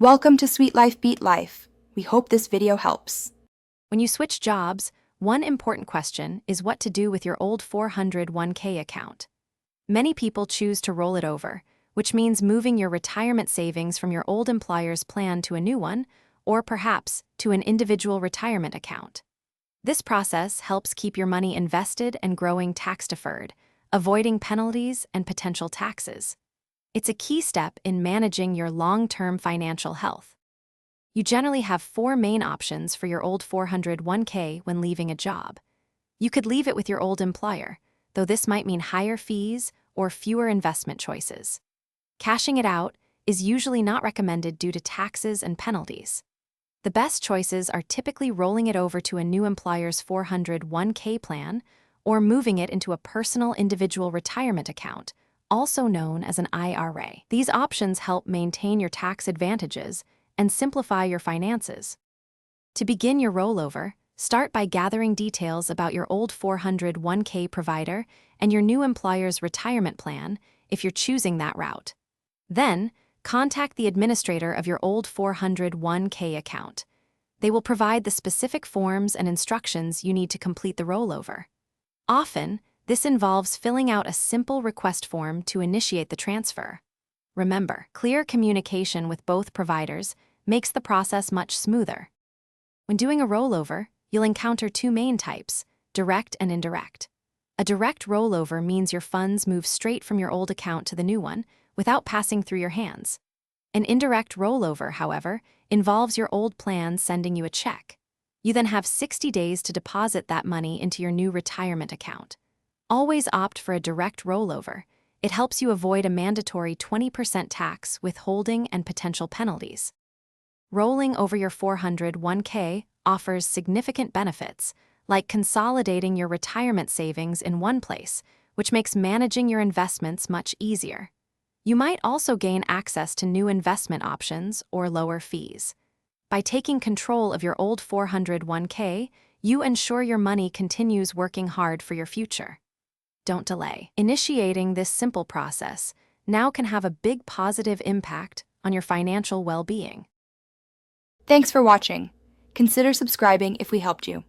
Welcome to Sweet Life Beat Life. We hope this video helps. When you switch jobs, one important question is what to do with your old 401k account. Many people choose to roll it over, which means moving your retirement savings from your old employer's plan to a new one, or perhaps to an individual retirement account. This process helps keep your money invested and growing tax-deferred, avoiding penalties and potential taxes. It's a key step in managing your long-term financial health. You generally have four main options for your old 401k when leaving a job. You could leave it with your old employer, though this might mean higher fees or fewer investment choices. Cashing it out is usually not recommended due to taxes and penalties. The best choices are typically rolling it over to a new employer's 401k plan or moving it into a personal individual retirement account, also known as an IRA. These options help maintain your tax advantages and simplify your finances. To begin your rollover, start by gathering details about your old 401k provider and your new employer's retirement plan if you're choosing that route. Then, contact the administrator of your old 401k account. They will provide the specific forms and instructions you need to complete the rollover. Often, this involves filling out a simple request form to initiate the transfer. Remember, clear communication with both providers makes the process much smoother. When doing a rollover, you'll encounter two main types, direct and indirect. A direct rollover means your funds move straight from your old account to the new one without passing through your hands. An indirect rollover, however, involves your old plan sending you a check. You then have 60 days to deposit that money into your new retirement account. Always opt for a direct rollover. It helps you avoid a mandatory 20% tax, withholding, and potential penalties. Rolling over your 401k offers significant benefits, like consolidating your retirement savings in one place, which makes managing your investments much easier. You might also gain access to new investment options or lower fees. By taking control of your old 401k, you ensure your money continues working hard for your future. Don't delay. Initiating this simple process now can have a big positive impact on your financial well-being. Thanks for watching. Consider subscribing if we helped you.